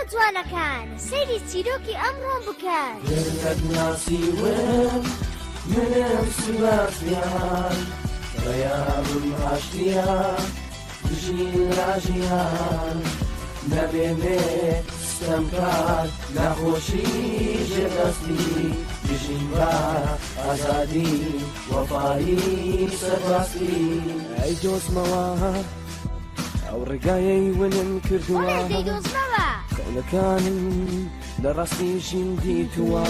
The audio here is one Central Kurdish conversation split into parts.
جۆرە جوانەکان سەیری چیرۆکی ئەمڕۆم بکەن گەرت ناسیوم منم سباسیان ڕێیابم ئاشتیان دژین ڕاژیان نەبێنێ ستەمکار نەخۆشی ژێدەستی دژین بە ئازادی وەفایی سەرباستی ئەی دۆزمەوە ئەو ڕێگایەی ونم کردووە کەونەکانم لە ڕاستی ژین دیتووە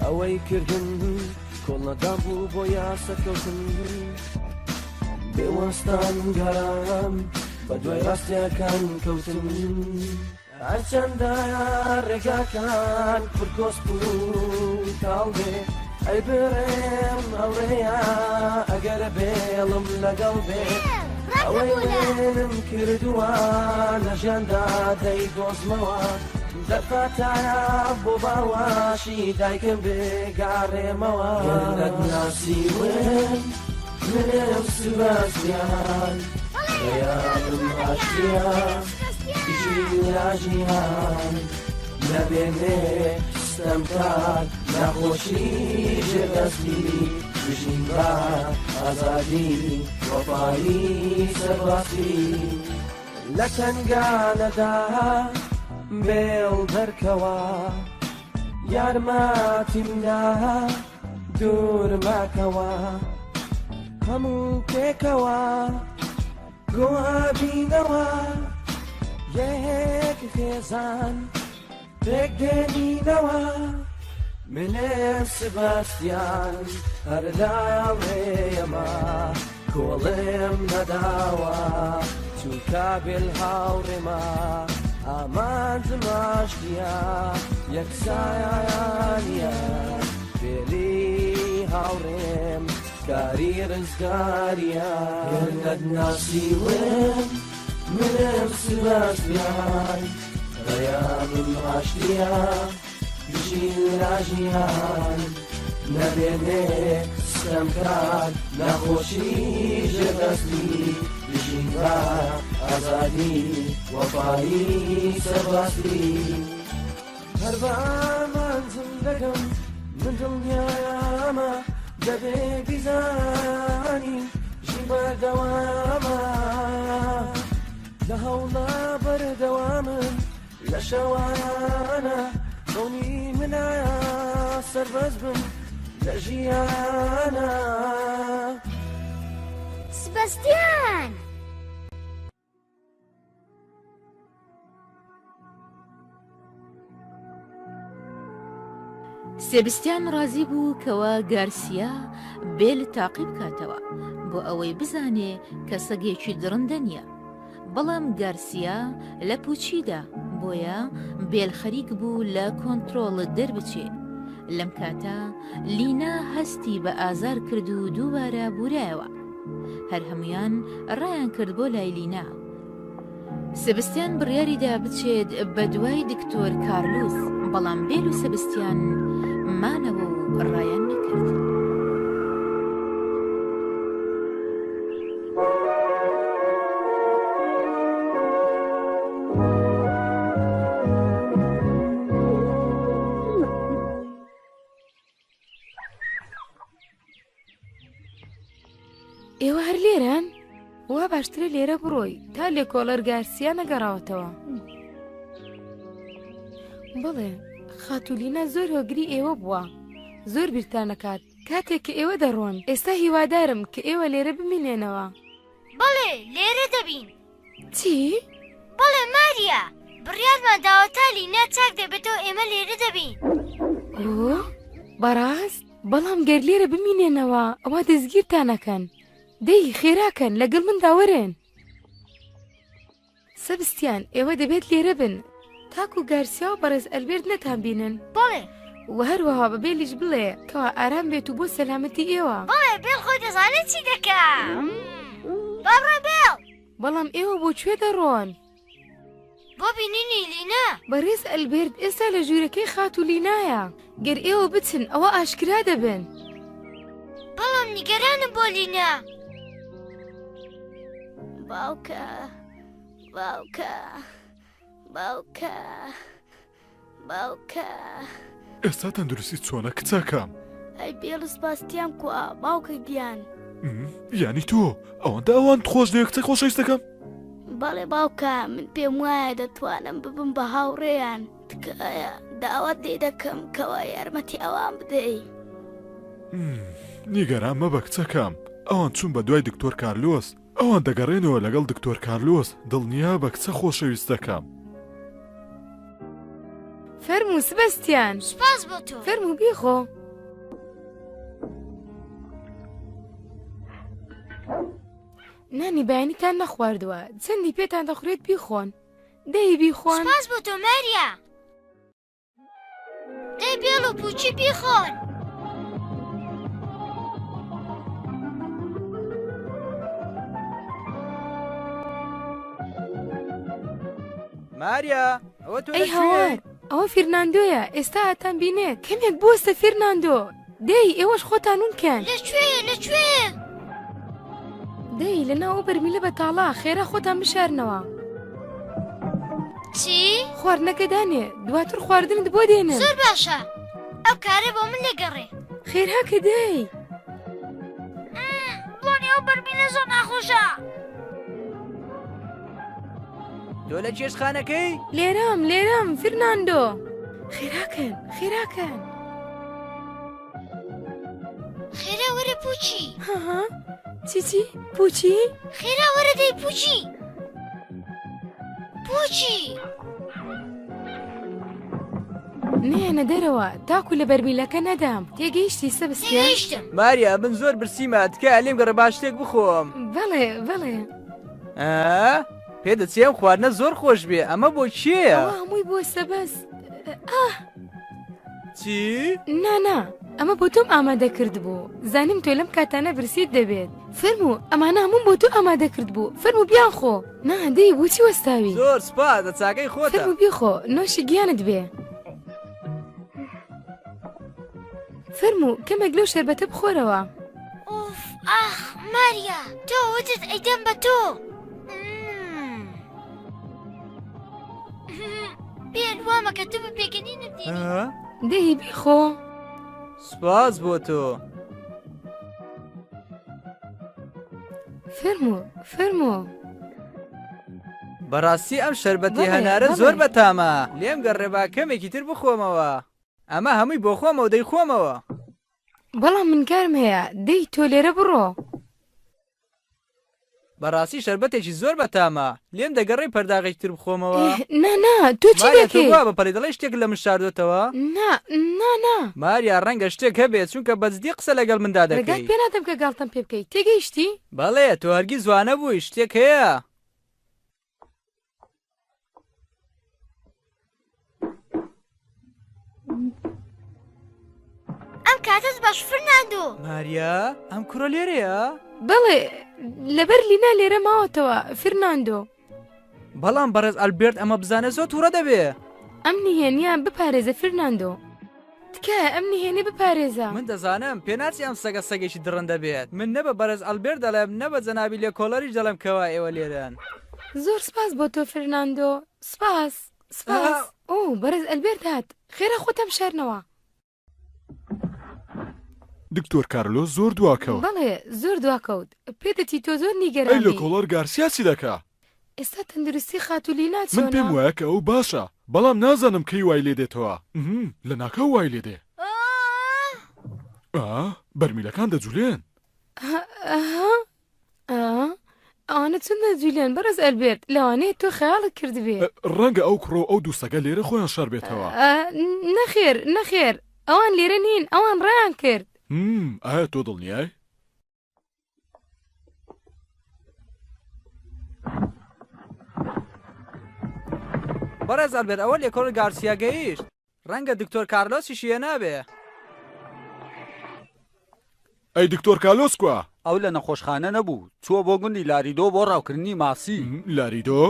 ئەوەی کردن کۆڵنەدام بوو بۆ یاسەکەوتن بێوەستان گەرام بە دوای ڕاستیەکان کەوتن هەرچەندە ڕێگاکان پرکۆس بوو تاڵ بێ ئەی بڕێم ئەوڕێیە ئەگەر بێڵم لەگەڵ بێ ئەوەی وێنم کردووە لە ژیاندا دەیدۆزمەوە دەفاتایە بۆ باواشی دایکم بێگاڕێمەوە گەرت ناسیوم منم سباسیان ڕێیابم ئاشتیان ژیان نەبێنێ ستەمکار نەخۆشی ژێدەستی دژین بە ئازادی وەفایی سەرباستی لە تەنگانەدا بێڵ دەرکەوە یارمەتیمدا دوور ماکەوە هەموو پێکەوە گۆبینەوە یەک خێزان پێک دێنینەوە منم سباسیان هەر لاوێمە کۆڵێم نەداوە چونکە بێل هاوڕێمە ئامانجم ئاشتیە یەکسایانە بێلی هاوڕێم کاری ڕزگاریە گەرت ناسیوم منم سباسیان ڕێیابم ئاشتیە دژین ڕاژیان نەبێنێ ستەمکار نەخۆشی ژێدەستی دژین بە ئازادی وەفایی سەرباستی هەر بە ئامانجم دەکەم من دڵنیامە دەبێ بیزانی ژین بەردەوامە لە هەوڵە بەردەوامن لە شەوانە دڵنی منایە سەربەز بم لە ژیانە سبەستیان سێبستیان ڕازی بوو کەوە گارسیا بێل تاقی بکاتەوە بۆ ئەوەی بزانێ کە سەگێکی درندە نییە بەڵام گارسیا لە پوچیدا بۆیە بێل خەریک بوو لە کۆنتڕۆڵت دەربچێ لەم کاتە لینا هەستی بە ئازار کرد و دووبارە بورایەوە هەر هەمویان ڕایان کرد بۆ لای لینا سەبستیان بڕیاریدا بچێت بە دوای دکتۆر کارلۆس بەڵام بێل و سەبستیان مانەوە و ڕایان نەکرد ئێوە هەر لێران وا باشترە لێرە بڕۆی تا لێکۆڵەر گارسیا نەگەڕاوەتەوە بڵێ خاتولینا زۆر هۆگری ئێوە بووە زۆر بیرتان نەکات کاتێک کە ئێوە دەڕۆن ئێستا هیوادارم کە ئێوە لێرە بمینێنەوە بەڵێ لێرە دەبین چی؟ بەڵێ ماریا بڕیارمان داوە تا لینا چاک دەبێتەوە ئێمە لێرە دەبین ئۆ بەڕاست بەڵام گەر لێرە بمینێنەوە ئەوە دەستگیرتانەکەن دەی خێراکەن لەگەڵ مندا وەرێن سەبستیان ئێوە دەبێت لێرە بن تاکو گارسیا و بەڕێز ئەلبێرت نەتان بینن بەڵێ و هەروەها بە بێلیش بڵێ کەوا ئارام بێت و بۆ سەلامەتی ئێوە بەڵێ بێڵ خۆی دەزانێت چی دەکا بابڕێ بێڵ بەڵام ئێوە بۆکوێ دەڕۆن بۆ بینینی لینا بەڕێز ئەلبێرت ئێستا لە ژوورەکەی خاتولینایە گەر ئێوە بچن ئەوە ئاشکرا دەبن بەڵام نیگەرانم بۆ لینا باوکە باوکە باوکە ئێستا تەندروستی چۆنە کچەکەم؟ ئەی بێڵ سپاسیان کووە باوکە گیان یانی تۆ ئەوەندە ئەوان خۆش دەوێت کچە خۆشەویستەکەم؟ بەڵێ باوکە من پێم وایە دەتوانم ببم بە هاوڕێیان تکایە داوات لێ دەکەم کەوا یارمەتی ئەوان بدەی نیگەران مەبە کچەکەم، ئەوان چوون بە دوای دکتۆر کارلۆس، ئەوان دەگەڕێنەوە لەگەڵ دکتۆر کارلۆس، دڵنیا بە کچە خۆشەویستەکەم. فەرموو سبەستیان سپاس بۆ تۆ فەرموو بیخۆ. نانی بەیانیتان نەخواردووە، چەندی پێتان دەخورێت بیخۆن. دەی بیخۆن. سپاس بۆ تۆ ماریا. دەی بێڵ و پوچی بیخۆن. ماریا ئەوە تۆ ئەی هەوار ئەوە فێرناندۆیە، ئێستا هاتان بینێت. کەمێک بوەستە فێرناندۆ. دەی ئێوەش خۆتان ونکەن. لەکوێ دەی لەناو بەرمیلە بەتاڵا خێرا خۆتان بشارنەوە. چی؟ خواردنەکەدانێ دواتر خواردنت بۆ دێنن. زۆر باشە ئەو کارە بۆ من لێگەڕێ. خێرا کە دەی بۆنی ئەو بەرمیلە زۆر ناخۆشە. تۆ لە چێشخانەکەی؟ لێرام فێرناندۆ. خێراکەن خێرا وەرە پوچی. هەها چی پوچی؟ خێرا وەرە دەی پوچی. نێنە دەرەوە تاکو لە بەرمیلەکە نەدام. تێگەیشتی سەبستیان؟ تێگەیشتم. ماریا من زۆر برسیمە، تکایە لێم گەڕە باش شتێک بخۆم. بەڵێ پێ دەچێم خواردنە زۆر خۆش بێ، ئەمە بۆ چییە؟ ئەوە هەمووی بۆ سەبەس. چی؟ نا ئەمە بۆ تۆم ئامادەکرد بوو. زانیم تۆ لەم کاتانە برسیت دەبێت. فەرموو ئەمانە هەموو بۆ تۆ ئامادەکرد بوو. فەرموو بیان خۆ. دەی بۆچی وەستاوی؟ زۆر سپاس لە چاکەی خۆتە. فەرموو بیخۆ نۆشی گیانت بێ. فەرموو کەمێک لەو شەربەتە بخۆرەوە. ئوف ئاخ ماریا تۆ وتت ئەیدەم بە تۆ. پێن وامە کە تو بپێکەنینت دێنی. دەی بیخۆ. سپاس بۆ تۆ. فەرموو بەڕاستی ئەم شەربەتی هەنارە زۆر بەتامە. لێم گەڕێ با کەمێکی تر بخۆمەوە. ئەمە هەمووی بۆ خۆمەوە دەی خۆمەوە. بەڵام من کارم هەیە. دەی تۆ لێرە بڕۆ. بەڕاستی شەربەتێکی زۆر بەتامە. لێم دەگەڕێ پەرداغێکی تر بخۆمەوە. نا تۆ چی دەکەی؟ بە پەلی دەڵێ شتێک لە من شاردۆتەوە؟ نا ماریا ڕەنگە شتێک هەبێت چونکە بەجددی قسە لەگەڵ مندا ڕێگات دەکەی. پێ نادەم کە گاڵتەم پێ بکەیت. تێگەیشتی؟ بەڵێ تۆ هەرگیز جوانە بووی، شتێک هەیە؟ ئەم کاتت باش فەرناندۆ. ماریا ئەم کوڕە لێرەیە؟ بەڵێ لەبەر لینا لێرە ماوەتەوە فێرناندۆ. بەڵام بەڕێز ئەلبێرت ئەمە بزانە زۆر تووڕە دەبێ. ئەم نهێنیان بپارێزە فێرناندۆ. تکایە ئەم نهێنی بپارێزە. من دەزانم پێناچی ئەم سەگە سەگێکی دڕەن دەبێت. من نەبە بەرز ئەلبێرت دەڵێم نەبە جەنابی لێ کۆلەریش دەڵێم کەوا ئێوە لێرەن. زۆر سپاس بۆ تۆ فێرناندۆ. سپاس ئۆ بەرز ئەلبێرت هات. خێرا خۆتم شارنەوە. دکتۆر کارلۆس زۆر دواکەوت. بەڵێ زۆر دواکەوت. پێدەتی تۆ زۆر ئەی لە نیگەرانی. کۆڵەر گارسیاسی دەکا. ئێستا تەندروستی خاتولینا چۆنە؟ من پێم وایە کە ئەو باشە، بەڵام نازانم کەی وای لێ دێتەوە. لە ناکە وای لێ دێ. بەرمیلەکان دەجوولێن. ئەوانە چۆن دەجوولێن بەرز ئەلبێرت؟ لەوانەیە تۆ خەیاڵت کردبێ. ڕەنگە ئەو کوڕۆ ئەو دوو سەگە لێرە خۆیان شەڕ بێتەوە. نەخێر ئەوان لێرە نین، ئەوان ڕایان کرد. ئایا تۆ دڵنیای؟ بەڕێز ئەلبێرت ئەوە لێکۆڵ گارسیا گەیشت. ڕەنگە دکتۆر کارلۆسیشی هێ نابێ. ئەی دکتۆر کارلۆس کووە؟ ئەو لە نەخۆشخانە نەبوو، چووە بۆ گوندی لاریدۆ بۆ ڕاوکردنی ماسی. لاریدۆ؟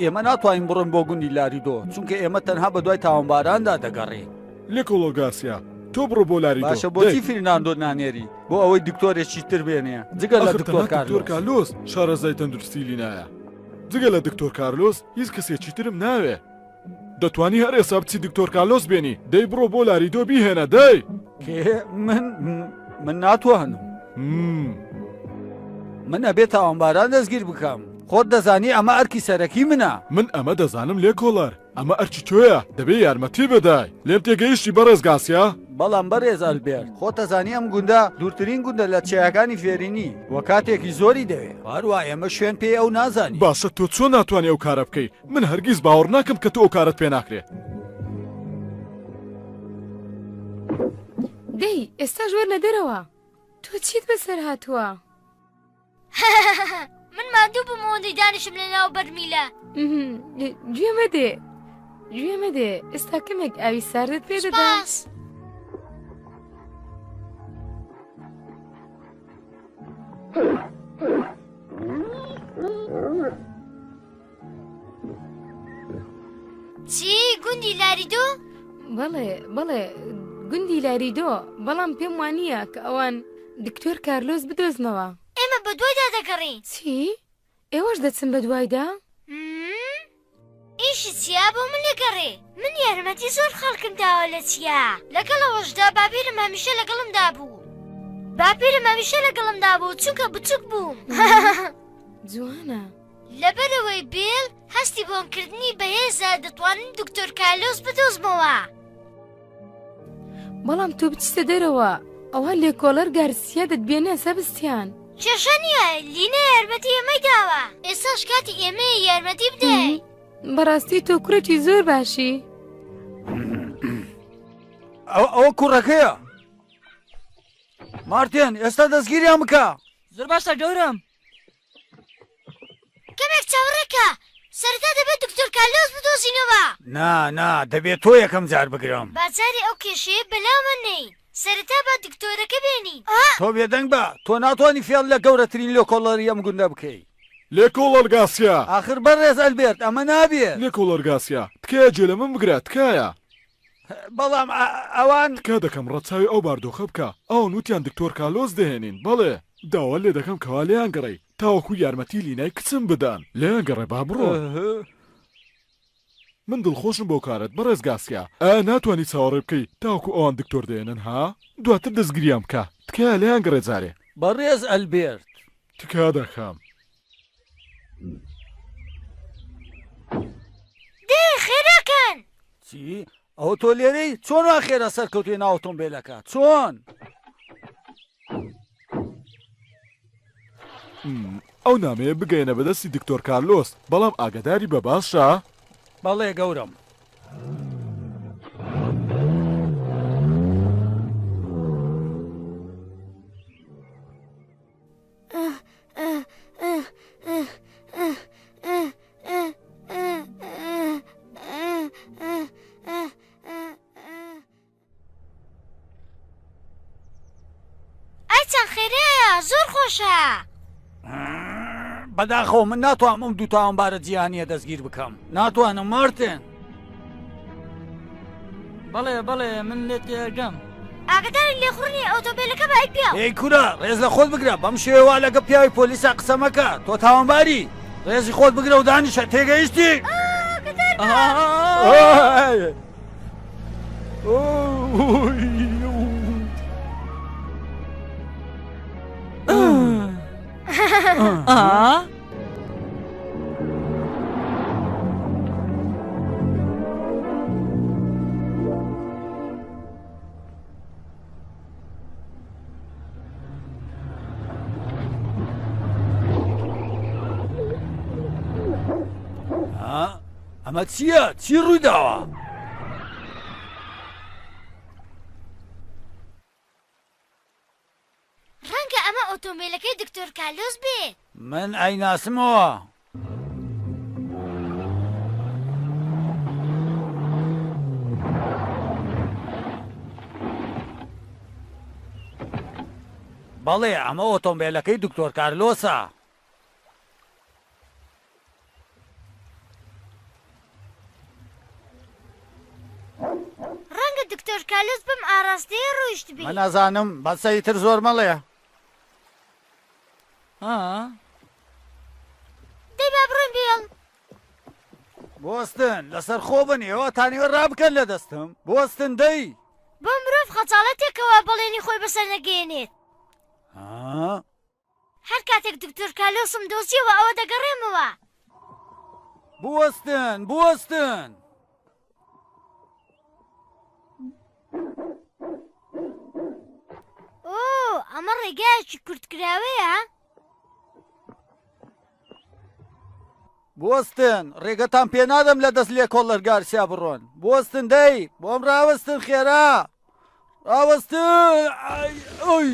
ئێمە ناتوانین بڕۆین بۆ گوندی لاریدۆ چونکە ئێمە تەنها بە دوای تاوانباراندا دەگەڕێین. لێکۆڵۆ گارسیا تۆ بڕۆ بۆ لاریدۆ. باشە بۆچی فێرناندۆ نانێری بۆ ئەوەی دکتۆرێکی تر بێنێ جگە لە دکتۆر کارلۆس شارەزای تەندروستی لینایە. جگە لە دکتۆر کارلۆس هیچ کەسێکی ترم ناوێ دەتوانی هەر ئێستا بچی دکتۆر کارلۆس بێنی دەی بڕۆ بۆ لاریدۆ بیهێنە دەی کێ من ناتوانم من ئەبێت تاوانباران دەستگیر بکەم خۆت دەزانی ئەمە ئەرکی سەرەکی منە من ئەمە دەزانم لێ کۆڵەر ئەمە ئەرکی تۆیە دەبێ یارمەتی بدای لێم تێگەیشتی بەڕێز گاسیا بەڵام بەڕێز ئەلبێرت خۆت دەزانی ئەم گوندە دوورترین گوندە لە چیاکانی فێرینی وە کاتێکی زۆری دەوێت هەروە ئێمە شوێن پێی ئەو نازانی باشە تۆ چۆن ناتوانێ ئەو کارە بکەی من هەرگیز باوەڕ ناکەم کە تۆ ئەو کارت پێ ناکرێ دەی ئێستا ژوەر نەدەرەوە تۆ چیت بەسەر هاتووە من مادوو بمەوەندەی دانیشم لە ناو بەرمیلە گوێمە دێ ئێستا کەمێک ئاوی ساردت پێ دەدا چی گوندی لاریدۆ؟ بەڵێ گوندی لاریدۆ بەڵام پێم وانییە کە ئەوان دکتۆر کارلۆس بدۆزنەوە ئێمە بە دوایدا دەگەڕین چی؟ ئێوەش دەچن بە دوایدا؟ ئیشی چیا بۆ من لەگەڕێ من یارمەتی زۆر خەڵکم داوە لە چیا لەگەڵەوەشدا باپیرم هەمیشە لەگەڵمدا بوو باپیرم هەمیشە لەگەڵمدا بوو چونکە بچووک بووم جوانە لەبەرەوەی بێڵ هەستی بۆمکردنی بەهێزە دەتوانم دکتۆر کارلۆس بدۆزمەوە بەڵام تۆ بچتە دەرەوە ئەوە لێکۆڵەر گارسیا دەتبێنێ سەبستیان کێشە نییە لینە یارمەتی ئێمەی داوە ئێستاش کاتی ئێمەیە یارمەتی بدەین بەڕاستی تۆ کوڕێکی زۆر باشی ئەوە کوڕەکەیە مارتێن ئێستا دەستگیریان بکە زۆر باشە گەورم کەمێک چاوەڕێکە سەرەتا دەبێت دکتۆر کارلۆس بدۆزینەوە نا دەبێت تۆ یەکەم جار بگرم بازاری ئەو کێشەیە بەلاومە نەی سەرەتا بە دکتۆرەکە بێنین تۆ بێدەنگ بە تۆ ناتوانانی فێڵ لە گەورەترین لێکۆڵەری ئەم گوندە بکەی لێ کۆڵەر گاسیا آخر بەڕێز ئەلبێرت ئەمە نابێت لێ کۆڵەر گاسیا تکایە جێ لە من بگرێت تکایە بەڵام ئەوان تکا دەکەم ڕەچاوی ئەو باردۆخە بکە ئەو نوتیان دکتۆر کارلۆس دەهێنین بەڵێ داوا لێ دەکەم کەوا لێیان گەڕێی تاوەکو یارمەتی لینای کچم بدەن لێیان گەڕێ با بڕۆ من دڵخۆشم بۆ کارت بەڕێز گاسیا ناتوانانی چاوەڕێ بکەی تاوەکو ئەوان دکتۆر دێنن ها دواتر دەستگریان بکە تکایە لێیان گەڕێ جارێ بەڕێز ئەلبێرت تکا دەکەم دێ خێراکەن چی؟ ئەو تۆ لێرەی چۆن وا خێرە سەرکەوتوی ناو ئۆتۆمبیلەکە چۆن؟ ئەو نامەیە بگەینە بەدەستی دکتۆر کارلۆس بەڵام ئاگداری بە باشە؟ بەڵێ گەورم ئەچەند خێرەیە زۆر خۆشە بەداخەوە من ناتوانم ئەم دوو تاوانبارە جیهانیە دەستگیر بکەم ناتوانم مارتن بەڵێ من لێت تێگەم ئاگداری لێخوڕنی ئۆتۆمبیلەکە بە ئەی ئەی کورە ڕێز لە خۆت بگرە بەم شێوە لەگە پیاوی پۆلیسا قسەمەکە تۆ تاوانباری ڕێزی خۆت بگرە و دانیشە تێگەیشتی ئەمە چییە؟ چی ڕوویداوە؟ ڕەنگە ئەمە ئۆتۆمبیلەکەی دکتۆر کارلۆس بێت من ئەیناسمەوە بەڵێ ئەمە ئۆتۆمبیلەکەی دکتۆر کارلۆسە ڕەنگە دکتۆر کارلۆس بم ئاراستەیە ڕۆیشت بێت من نازانم بەسەیتر زۆر مەڵێ دەی با بڕۆین بێڵ بۆستن لەسەر خۆ بنێەوە تانیوە ڕابکەن لە دەستم بۆستن دەی بۆ مرۆڤ خەجاڵەتێکەوە بەڵێنی خۆی بەسەر نەگەێنێت هەر کاتێک دکتۆر کالۆسم دۆزیەوە ئەوە دەگەڕێمەوە بوەستن بوەستن ئۆ ئەمە ڕێگایەکی کورتکراوەیە بوەستن ڕێگەتان پێ نادەم لە دەست لێ کۆڵەر گارسیا بڕۆن بوەستن دەی بۆم ڕاوەستن خێرا ڕاوەستن ئۆی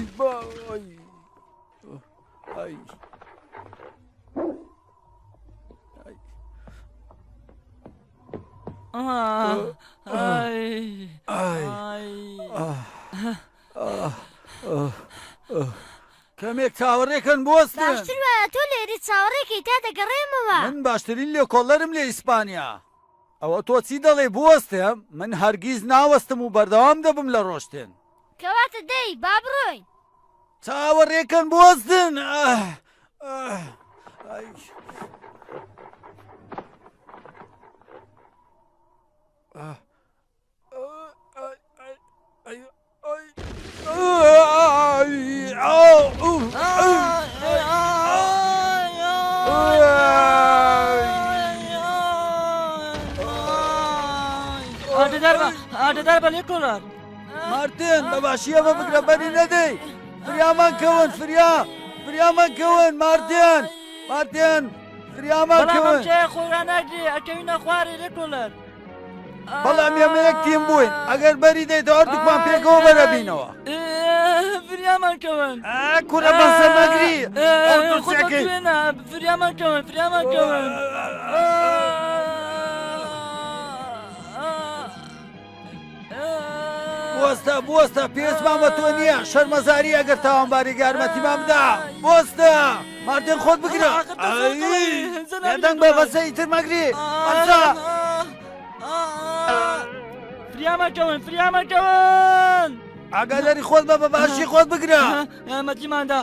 کەمێک چاوەڕێکن بوەستن باشتر وایە تۆ لێری چاوەڕێکی تا دەگەڕێمەوە من باشترین لێ کۆڵەرم لێ ئیسپانیا ئەوە تۆ چی دەڵێ بوەستم من هەرگیز ناوەستم و بەردەوام دەبم لە ڕۆشتن کەواتە دەی با بڕۆین چاوەڕێکن بوەستن ئادەدار بە لێ کۆڵار مارتن بەباشیە بە بگرە بەری نەدەی فریامان کەون فریامان کەون مارتن فریامان کەون خۆران ناگرێ ئەکەوینە خوارێ لێ کۆڵەر بەڵام ئێمە یەک تیم بووین ئەگەر بەری دەیتەوە هەردووکمان پێکەوە بەرەبینەوە فریامان کەون کوورە بەسەر مەگری فریامان کەون بوەستە پێچمان بە تۆ نییە شەرمەزاری ئەگەر تاوانباری یارمەتیمان بدا بوەستە مارتن خۆت بگرە دەنگ بە بەسەی تر مەگری فریامان کەون ئاگاداری خۆت بە بەباشی خۆت بگرە یارمەتیماندا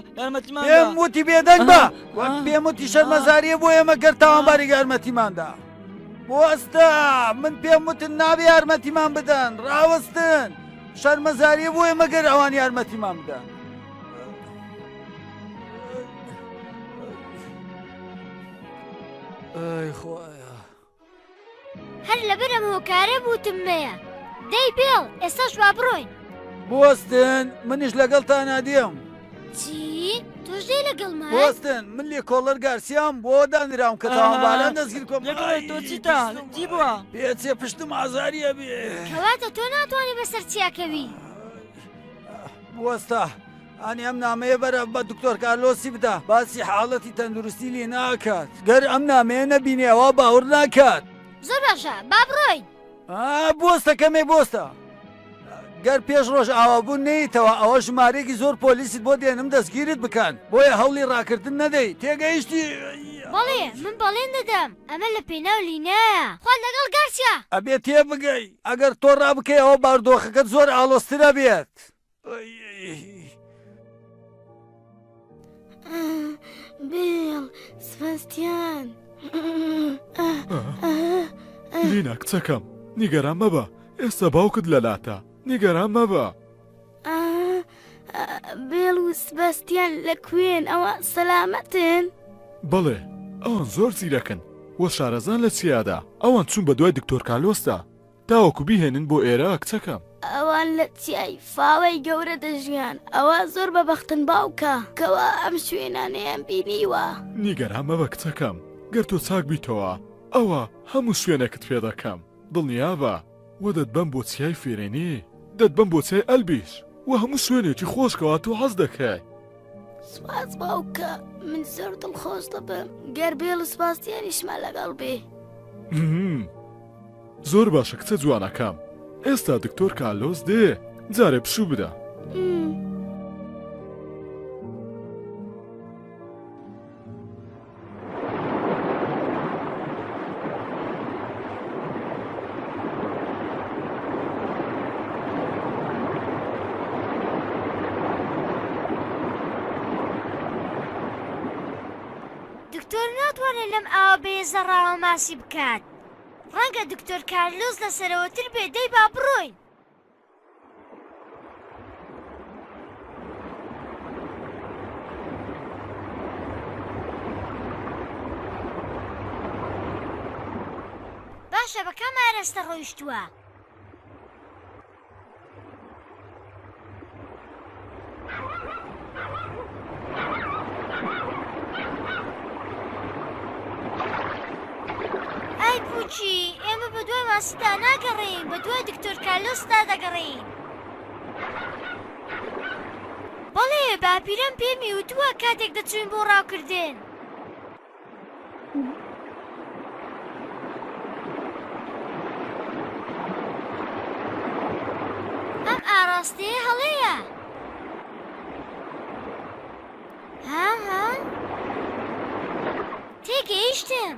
پێم وتی بێدەنگ بە وەک پێم وتی شەرمەزاریە بۆ ئێمە گەر تاوانباری یارمەتیماندا بوەستە من پێم وتن نابێ یارمەتیمان بدەن ڕاوەستن شەرمەزاریە بۆ ئێمە گەر ئەوان یارمەتیمان بدەن ئەی خۆیە هەر لەبەرم هۆکارە بووتممەیە دەی بێڵ ئێستاش با بڕۆین بوەستن منیش لەگەڵتان نادێم چی؟ تۆش دەی لەگەڵمان؟ بوەستن من لێ کۆڵەر گارسیام بۆ دانراوم کە تاوانباران دەستگیر کۆم تۆ چیتە چی بووە؟ پێچێ پشتم ئازاریە بێ کەواتە تۆ ناتوانێت بەسەر چیاکەوی بوەستە ئەنی ئەم نامەیە بەرە بە دکتۆر کارلۆسی بدە باسی حاڵەتی تەندروستی لێ ناکات گەر ئەم نامەیە نەبینێەوە باوەڕ ناکات زۆر باشە با بڕۆین بوەستە کەمێ بۆستە گەر پێش ڕۆژ ئاوابوون نەیتەوە ئەوە ژمارەیەکی زۆر پۆلیست بۆ دێنم دەستگیرت بکەن بۆیە هەوڵی ڕاکردن نەدەی تێگەیشتی بەڵێ من بەڵێن دەدەم ئەمە لە پێناو لینایە خوا لەگەڵ گارسیا ئەبێ تێ بگەی ئەگەر تۆ ڕابکەی ئەوە باردۆخەکەت زۆر ئاڵۆسترە بێت بێڵ سپاستیان لینا کچەکەم نیگەران مەبە ئێستا باوکت لەلاتە نیگەران مەبە بێڵ و سباستیان لەکوێن ئەوە سەلامەتن بەڵێ ئەوان زۆر زیرەکن وە شارەزان لە چیادا ئەوان چوون بە دوای دکتۆر کالۆستا تاوەکو بیهێنن بۆ ئێرە کچەکەم ئەوان لە چیای فاوەی گەورە دەژیان ئەوە زۆر بەبەختن باوکە کەوا ئەم شوێنانەیان بینیوە نیگەران مەبە کچەکەم گەر تۆ چاک بیتەوە ئەوە هەموو شوێنێکت پێ دەکەم دڵنیا بە وە دەتبەم بۆ چیای فێرێنی دەتبەم بۆ چای ئەلبیش و هەموو شوێنێکی خۆشکەوە تۆ حەز دەکەی سپاس باوکە من زۆر دڵخۆش دەبم گەر بێڵ و سپاستیانیشمە لەگەڵ بێ زۆر باشە کچە جوانەکەم ئێستا دکتۆر کالۆس دێ جارێ پشوو بدە دکتۆر ناتوانێت لەم ئاوە بێزەڕاوە ماسی بکات ڕەنگە دکتۆر کارلۆس لەسەرەوەتر بێ دەی با بڕۆین. باشە بە کام ئاراستە ڕۆیشتووە؟ ئای پوچی، ئێمە بە دوای ماسیدا ناگەڕێین، بە دوای دکتۆر کارلۆسدا دەگەڕێین. بەڵێ باپیرەم پێمی وتووە کاتێک دەچوین بۆ ڕاوکردن. ئەم ئاراستەیە هەڵەیە. ها تێگەیشتم.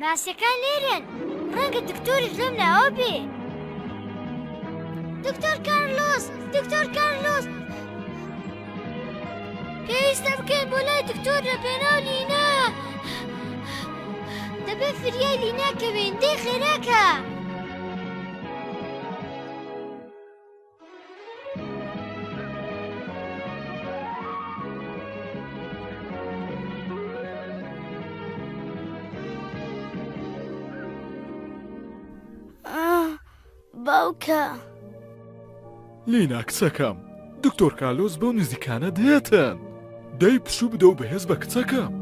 ماسیەکان لێرن، ڕەنگە دکتۆریش لەم ناوە بێ. دکتۆر کارلۆس، دکتۆر کارلۆس، پێویستە بکەین بۆ لای دکتۆر لە پێناو لینا. دەبێت فریای لیناکەوێن، دەی خێراکە. باوکە لینا کچەکەم، دکتۆر کارلۆس بەو نزیکانە دێتن. دەی پشوو بدە و بەهێز بە کچەکەم.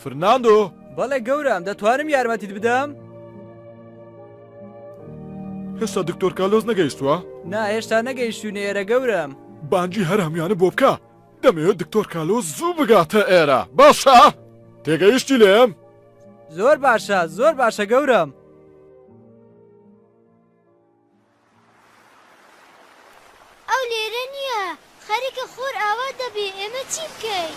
فرناندۆ، بەڵێ گەورم، دەتوانم یارمەتیت بدەم؟ هێشتا دکتۆر کارلۆس نەگەیشتووە؟ نا، هێشتا نەگەیشتوونە ئێرە گەورم. بانجی هەر هەمویانە بۆ بکە. دەمەوێت دکتۆر کارلۆس زوو بگاتە ئێرە. باشە؟ تێگەیشتی لێم؟ زۆر باشە، زۆر باشە گەورم. ئەو لێرە نییە، خەریکە خۆر ئاوا دەبێ، ئێمە چی بکەین؟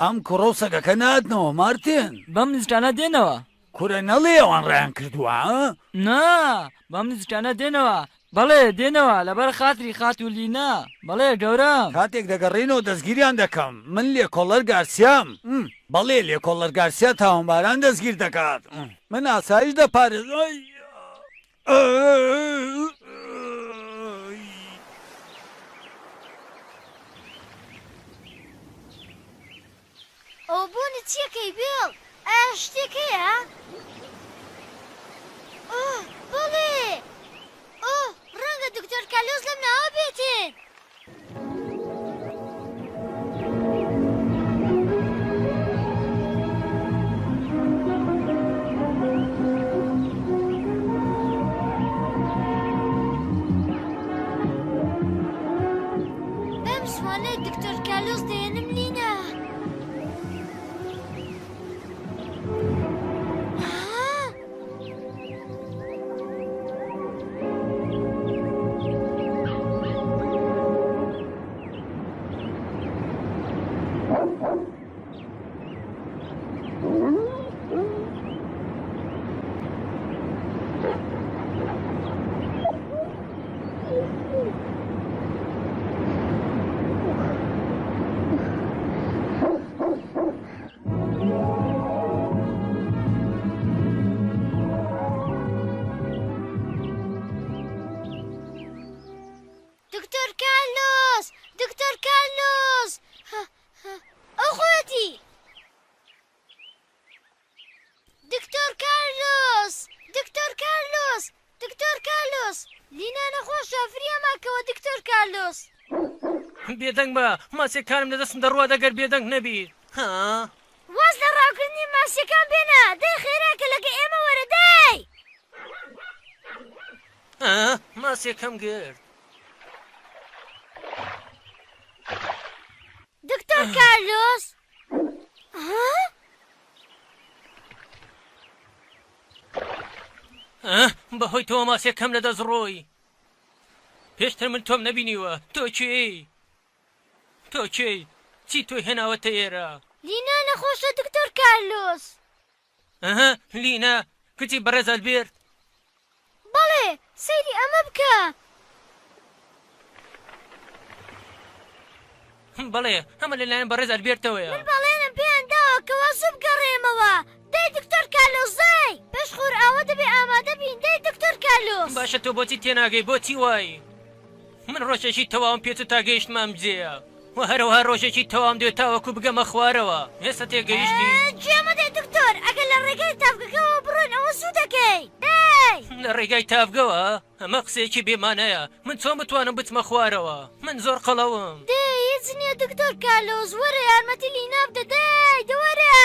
ئەم کوڕە و سەگەکە ناتنەوە مارتین. بەم نزیکانە دێنەوە. کورە نەڵێ ئەوان ڕیان کردووە؟ نا، بەم نزیکانە دێنەوە. بەڵێ دێنەوە لەبەر خاتری خات و لینا. بەڵێ گەورم، کاتێک دەگەڕێنەوە دەستگیریان دەکەم. من لێکۆڵەر گارسیام. بەڵێ لێکۆڵەر گارسیا تاوانباران دەستگیر دەکات. من ئاسایش دەپارێز. ئەو بوونی چیەکەی بێڵ؟ ئایا شتێک هەیە؟ بەڵێ، ڕەنگە دکتۆر کارلۆس لەم ناوە بێتێن. بەم سوانەی دکتۆر کارلۆس دەێنم لینا. دکتۆر کارلۆس، دکتۆر کارلۆس، ئەو خۆتی. دکتۆر کارلۆس، دکتۆر کارلۆس، دکتۆر کارلۆس، لینا نەخۆشە، فریاماکەوە دکتۆر کارلۆس. بێدەنگ بە ماسیەکانم لەدەستم دەڕوە دەگەر بێدەنگ نەبیت. واز لە ڕاوکردنی ماسیەکان بێنە، دەی خێراکە لەگە ئێمە وەرە دەی. ماسیەکەم گرت. دکتۆر کارلۆس، بەهۆی تۆ ماسێکەم لە دەستڕۆی پێشتر من تۆم نەبینیوە تۆ کێی چی تۆی هێناوەتە ئێرە لینا نەخۆشە دکتۆر کارلۆس لینا کچی بەڕێز ئەلبێرت بەڵێ سەیری ئەمە بکە بەڵێ ئەمە لەلایەن بەڕێز ئەلبێرتەوەیە من بەڵێنم پێیان داوە کەوا زوو بگەڕێمەوە دەی دکتۆر کارلۆس دەی پێش خۆر ئاوە دەبێ ئامادە بین دەی دکتۆر کارلۆس باشە تۆ بۆچی تێناگەی بۆچی وای من ڕۆژێکی تەواوم پێت و تا گەیشتمام جێە و هەروەها ڕۆژێکی تەواوم دێت تاوەکو بگەمە خوارەوە هێستا تێگەیشتی گوێمە دەی دکتۆر ئەگەر لە ڕێگەی تافگەکەەوە بڕۆن ئەوە زوو دەکەی دەی لە ڕێگای تافگەوە ئەمە قسێکی بێمانەیە من چۆن بتوانم بچمە خوارەوە من زۆر قەڵەوم دەی هیچ نییە دکتۆر کارلۆس وەرە یارمەتی لینا بدە دەی دەوەرە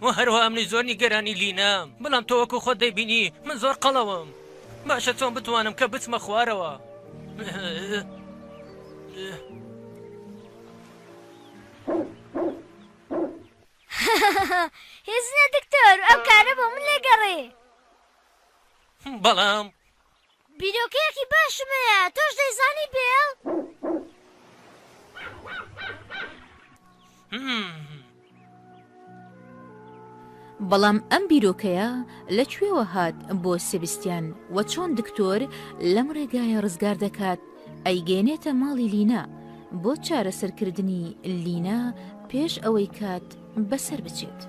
و هەروە ئەمنی زۆر نیگەرانی لینام بەڵام تۆ وەکو خۆت دەیبینی من زۆر قەڵەوم باشە چۆن بتوانم کە بچمە خوارەوە هیچ نییە دکتۆر ئەم کارە بۆ من لێگەڕێ بەڵام بیرۆکەیەکی باشمەیە تۆش دەیزانی بێڵ بەڵام ئەم بیرۆکەیە لەکوێوە هات بۆ سێبستیان و چۆن دکتۆر لەم ڕێگایە ڕزگار دەکات ئەیگەێنێتە ماڵی لینا بۆ چارەسەرکردنی لینا پێش ئەوەی کات بەسەر بچێت.